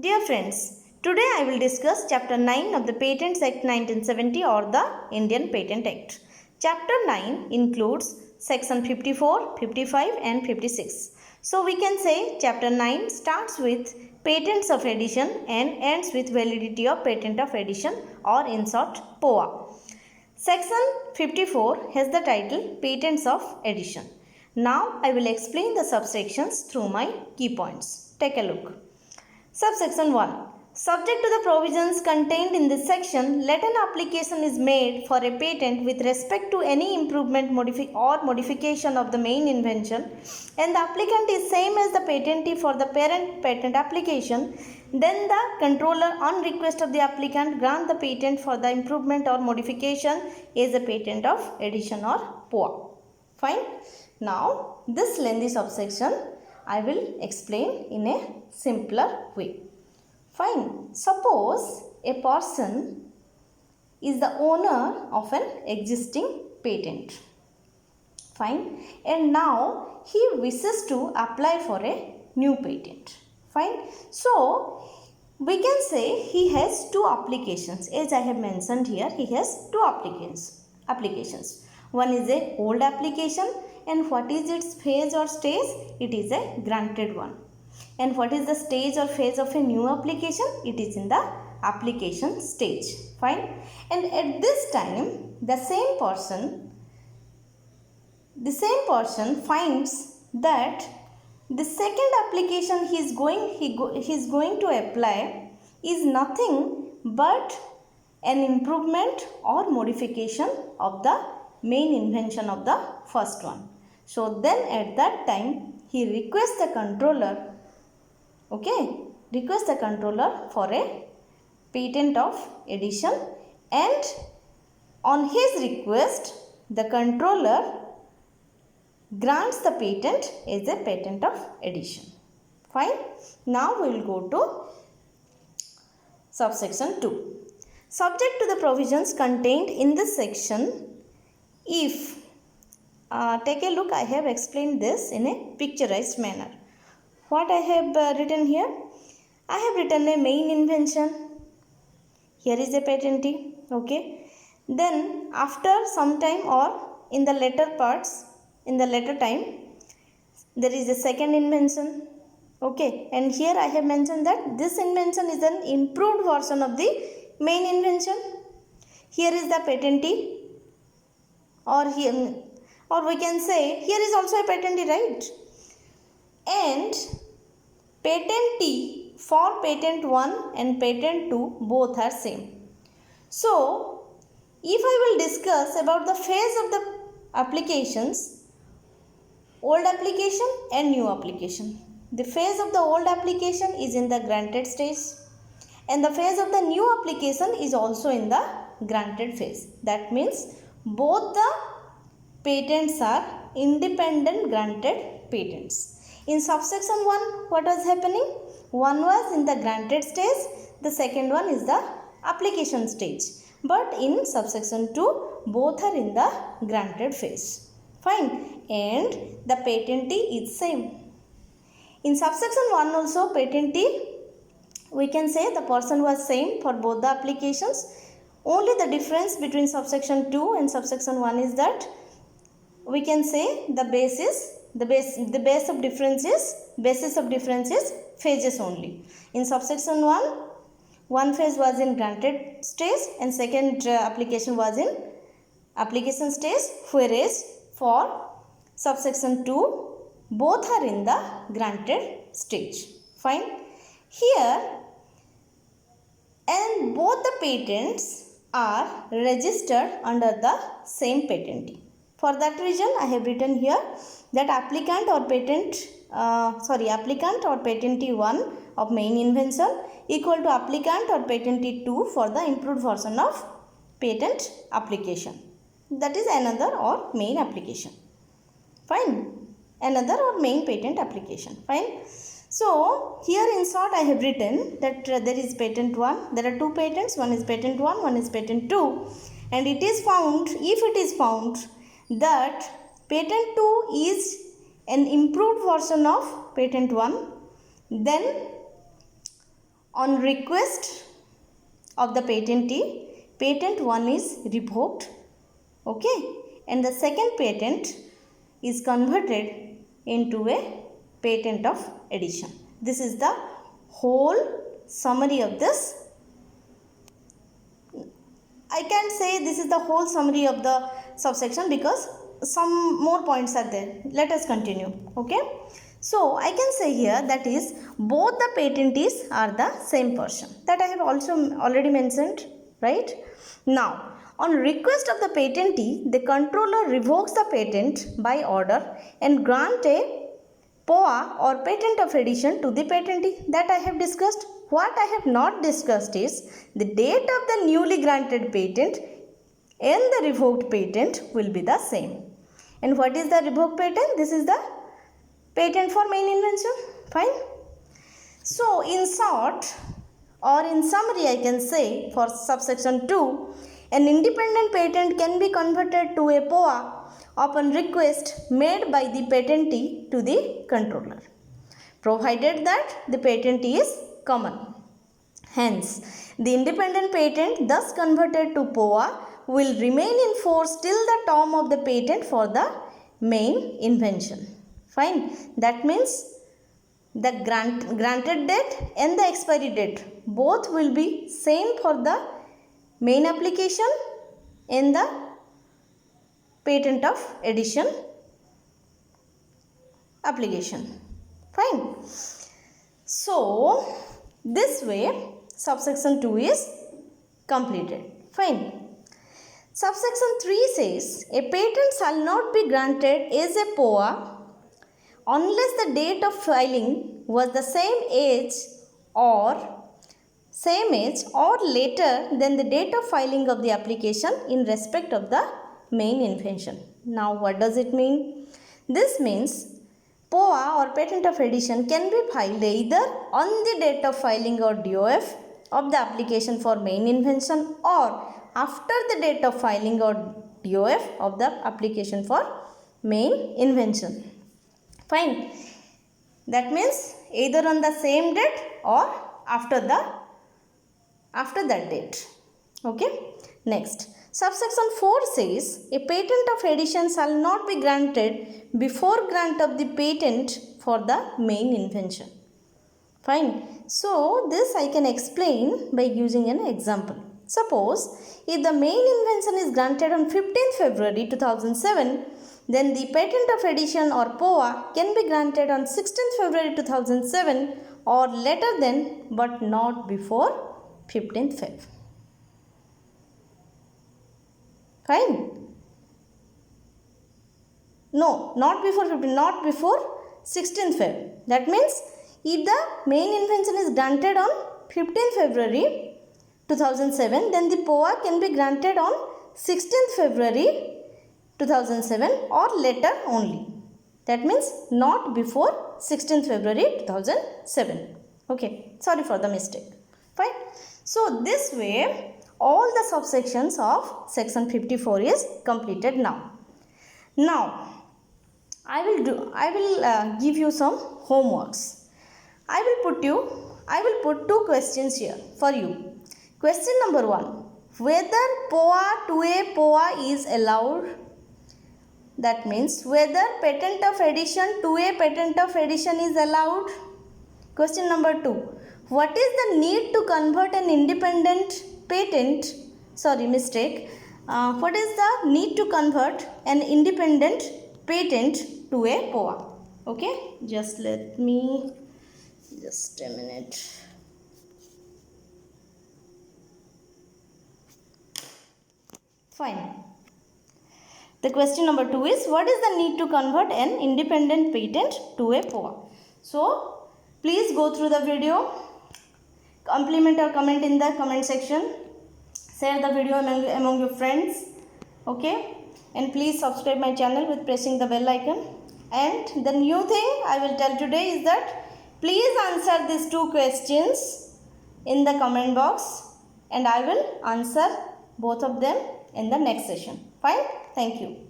Dear friends, today I will discuss Chapter 9 of the Patents Act 1970 or the Indian Patent Act. Chapter 9 includes Section 54, 55 and 56. So we can say Chapter 9 starts with Patents of Edition and ends with Validity of Patent of Edition or in short POA. Section 54 has the title Patents of Edition. Now I will explain the subsections through my key points. Take a look. Subsection 1. Subject to the provisions contained in this section, let an application is made for a patent with respect to any improvement or modification of the main invention and the applicant is same as the patentee for the parent patent application, then the controller on request of the applicant grant the patent for the improvement or modification is a patent of edition or POA. Fine. Now this lengthy subsection I will explain in a simpler way. Fine. Suppose a person is the owner of an existing patent. Fine. And now he wishes to apply for a new patent. Fine. So we can say he has two applications. As I have mentioned here, he has two applications. One is a old application and what is its phase or stage? It is a granted one. And what is the stage or phase of a new application? It is in the application stage. Fine. And at this time, the same person finds that the second application he is going to apply is nothing but an improvement or modification of the main invention of the first one. So then at that time he requests the controller for a patent of edition, and on his request the controller grants the patent as a patent of edition. Fine. Now we will go to subsection 2. Subject to the provisions contained in this section, if take a look, I have explained this in a picturized manner. What I have written here? I have written a main invention. Here is a patentee. Okay. Then after some time or in the later time, there is a second invention. Okay. And here I have mentioned that this invention is an improved version of the main invention. Here is the patentee. Or we can say here is also a patentee, right? And patentee for patent 1 and patent 2 both are same. So if I will discuss about the phase of the applications, old application and new application. The phase of the old application is in the granted stage and the phase of the new application is also in the granted phase. That means both the patents are independent granted patents. In subsection 1, what was happening? One was in the granted stage, the second one is the application stage. But in subsection 2, both are in the granted phase. Fine. And the patentee is same. In subsection 1 also, patentee, we can say the person was same for both the applications. Only the difference between subsection 2 and subsection 1 is that we can say the basis of difference is phases only. In subsection 1, one phase was in granted stage and second application was in application stage, whereas for subsection 2 both are in the granted stage. Fine. Here, and both the patents are registered under the same patentee. For that reason, I have written here that applicant or patentee 1 of main invention equal to applicant or patentee 2 for the improved version of patent application. That is another or main application. Fine. Another or main patent application. Fine. So here in short I have written that there is patent 1. There are two patents. One is patent 1, one is patent 2. And it is found, if it is found that patent 2 is an improved version of patent 1, then On request of the patentee, patent 1 is revoked, okay, and the second patent is converted into a patent of addition. This is the whole summary of this. I can say this is the whole summary of the subsection because some more points are there. Let us continue, okay. So I can say here that is both the patentees are the same person, that I have also already mentioned, right. Now on request of the patentee, the controller revokes the patent by order and grant a POA or patent of addition to the patentee, that I have discussed. What I have not discussed is the date of the newly granted patent and the revoked patent will be the same. And what is the revoked patent? This is the patent for main invention. Fine. So in short or in summary, I can say for subsection 2, an independent patent can be converted to a POA upon request made by the patentee to the controller, provided that the patentee is common. Hence, the independent patent thus converted to POA will remain in force till the term of the patent for the main invention. Fine. That means the granted date and the expiry date both will be same for the main application and the patent of addition application. Fine. So this way subsection 2 is completed. Fine. Subsection 3 says a patent shall not be granted as a POA unless the date of filing was the same age or later than the date of filing of the application in respect of the main invention. Now what does it mean? This means POA or patent of addition can be filed either on the date of filing or DOF of the application for main invention or after the date of filing or DOF of the application for main invention. Fine. That means either on the same date or after that date. Okay. Next. Subsection 4 says a patent of addition shall not be granted before grant of the patent for the main invention. Fine. So this I can explain by using an example. Suppose if the main invention is granted on 15th February 2007, then the patent of addition or POA can be granted on 16th February 2007 or later than, but not before 15th Feb. Fine. No, not before 15, not before 16th Feb. That means if the main invention is granted on 15th February 2007, then the POA can be granted on 16th February 2007 or later only. That means not before 16th February 2007. Okay, sorry for the mistake. Fine. So this way all the subsections of section 54 is completed now. Now I will give you some homeworks. I will put two questions here for you. Question number 1. Whether POA to a POA is allowed. That means whether patent of addition to a patent of addition is allowed. Question number 2. What is the need to convert an independent patent? What is the need to convert an independent patent to a POA? Okay, just a minute. Fine. The question number 2 is what is the need to convert an independent patent to a POA? So please go through the video, compliment or comment in the comment section, share the video among your friends, okay, and please subscribe my channel with pressing the bell icon. And the new thing I will tell today is that please answer these two questions in the comment box and I will answer both of them in the next session. Fine. Thank you.